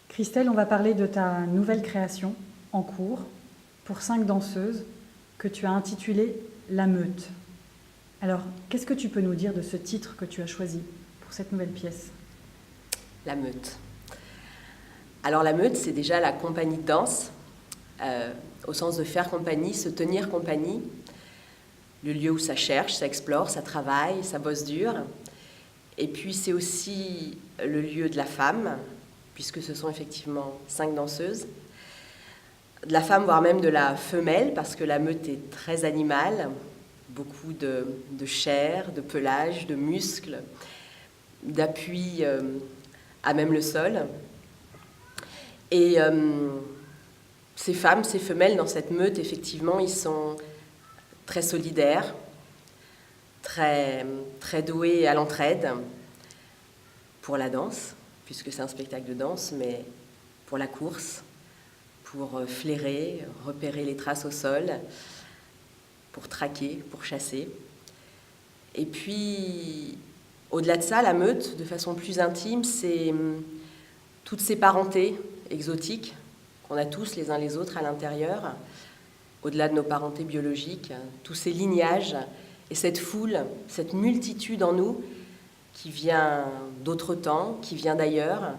Christelle, on va parler de ta nouvelle création en cours pour 5 danseuses que tu as intitulée La Meute. Alors, qu'est-ce que tu peux nous dire de ce titre que tu as choisi pour cette nouvelle pièce? La Meute. Alors la Meute, c'est déjà la compagnie de danse, au sens de faire compagnie, se tenir compagnie, le lieu où ça cherche, ça explore, ça travaille, ça bosse dur. Et puis c'est aussi le lieu de la femme, puisque ce sont effectivement 5 danseuses. De la femme, voire même de la femelle, parce que la meute est très animale, beaucoup de chair, de pelage, de muscles, d'appui à même le sol. Et ces femmes, ces femelles dans cette meute, effectivement, ils sont très solidaires, très doués à l'entraide pour la danse, puisque c'est un spectacle de danse, mais pour la course, pour flairer, repérer les traces au sol, pour traquer, pour chasser. Et puis, au-delà de ça, la meute, de façon plus intime, c'est toutes ces parentés exotiques qu'on a tous les uns les autres à l'intérieur, au-delà de nos parentés biologiques, tous ces lignages et cette foule, cette multitude en nous qui vient d'autres temps, qui vient d'ailleurs,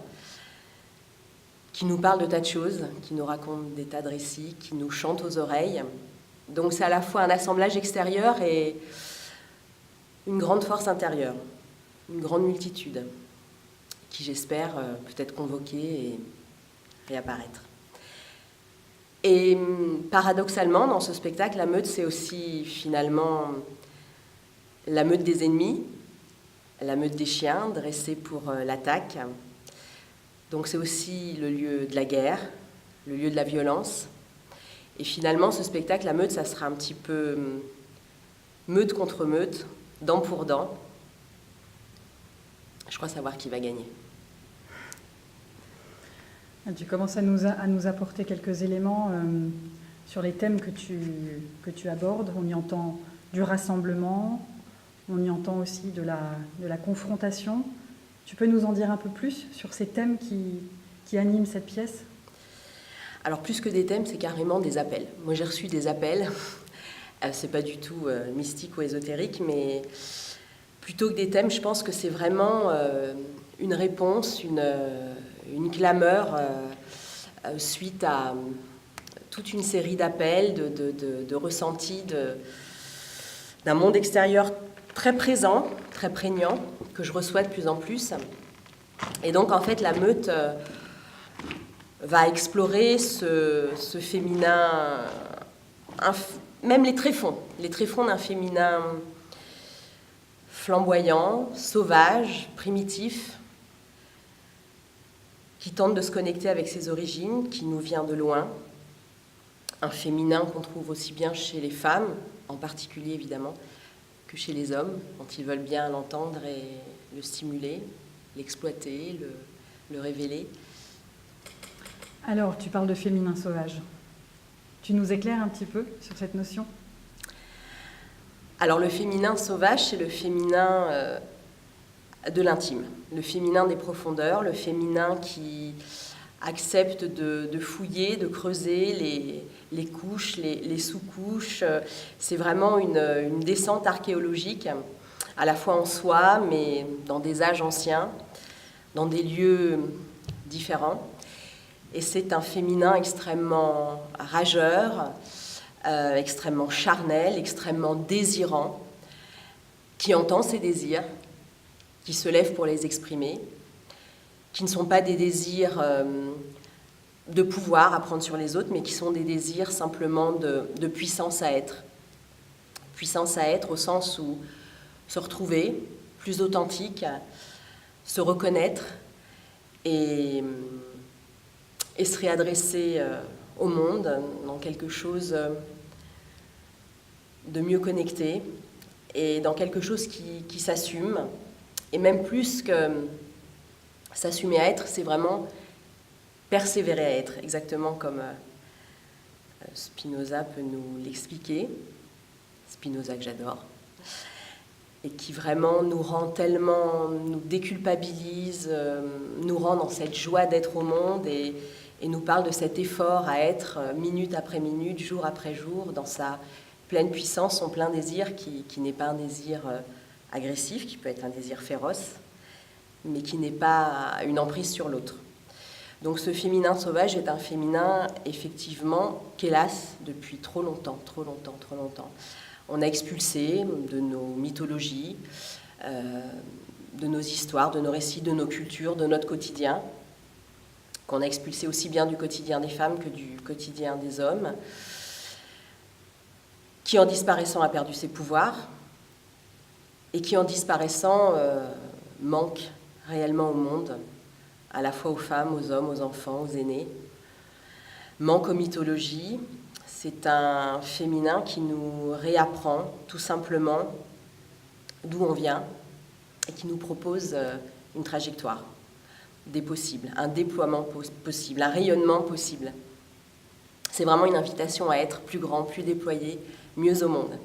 qui nous parle de tas de choses, qui nous raconte des tas de récits, qui nous chante aux oreilles. Donc c'est à la fois un assemblage extérieur et une grande force intérieure, une grande multitude, qui j'espère peut-être convoquer et réapparaître. Et paradoxalement, dans ce spectacle, la meute, c'est aussi finalement la meute des ennemis, la meute des chiens dressés pour l'attaque. Donc c'est aussi le lieu de la guerre, le lieu de la violence. Et finalement, ce spectacle, la meute, ça sera un petit peu meute contre meute, dent pour dent. Je crois savoir qui va gagner. Tu commences à nous apporter quelques éléments sur les thèmes que tu abordes. On y entend du rassemblement, on y entend aussi de la confrontation. Tu peux nous en dire un peu plus sur ces thèmes qui animent cette pièce? Alors plus que des thèmes, c'est carrément des appels. Moi j'ai reçu des appels, c'est pas du tout mystique ou ésotérique, mais plutôt que des thèmes, je pense que c'est vraiment une réponse, une clameur suite à toute une série d'appels, de ressentis d'un monde extérieur très présent, très prégnant, que je reçois de plus en plus. Et donc en fait la meute va explorer ce féminin, même les tréfonds d'un féminin flamboyant, sauvage, primitif, qui tente de se connecter avec ses origines, qui nous vient de loin. Un féminin qu'on trouve aussi bien chez les femmes, en particulier évidemment, que chez les hommes, quand ils veulent bien l'entendre et le stimuler, l'exploiter, le révéler. Alors, tu parles de féminin sauvage. Tu nous éclaires un petit peu sur cette notion? Alors, le féminin sauvage, c'est le féminin de l'intime, le féminin des profondeurs, le féminin qui accepte de fouiller, de creuser les couches, les sous-couches. C'est vraiment une descente archéologique, à la fois en soi, mais dans des âges anciens, dans des lieux différents. Et c'est un féminin extrêmement rageur, extrêmement charnel, extrêmement désirant, qui entend ses désirs, qui se lève pour les exprimer, qui ne sont pas des désirs de pouvoir à prendre sur les autres, mais qui sont des désirs simplement de puissance à être. Puissance à être au sens où se retrouver, plus authentique, se reconnaître et se réadresser au monde dans quelque chose de mieux connecté et dans quelque chose qui s'assume. Et même plus que s'assumer à être, c'est vraiment persévérer à être, exactement comme Spinoza peut nous l'expliquer, Spinoza que j'adore. et qui vraiment nous rend tellement, nous déculpabilise, nous rend dans cette joie d'être au monde et nous parle de cet effort à être minute après minute, jour après jour, dans sa pleine puissance, son plein désir, qui n'est pas un désir agressif, qui peut être un désir féroce, mais qui n'est pas une emprise sur l'autre. Donc ce féminin sauvage est un féminin, effectivement, qu'hélas, depuis trop longtemps, on a expulsé de nos mythologies, de nos histoires, de nos récits, de nos cultures, de notre quotidien, qu'on a expulsé aussi bien du quotidien des femmes que du quotidien des hommes, qui en disparaissant a perdu ses pouvoirs, et qui en disparaissant manque réellement au monde, à la fois aux femmes, aux hommes, aux enfants, aux aînés. Manque aux mythologies, c'est un féminin qui nous réapprend tout simplement d'où on vient et qui nous propose une trajectoire, des possibles, un déploiement possible, un rayonnement possible. C'est vraiment une invitation à être plus grand, plus déployé, mieux au monde.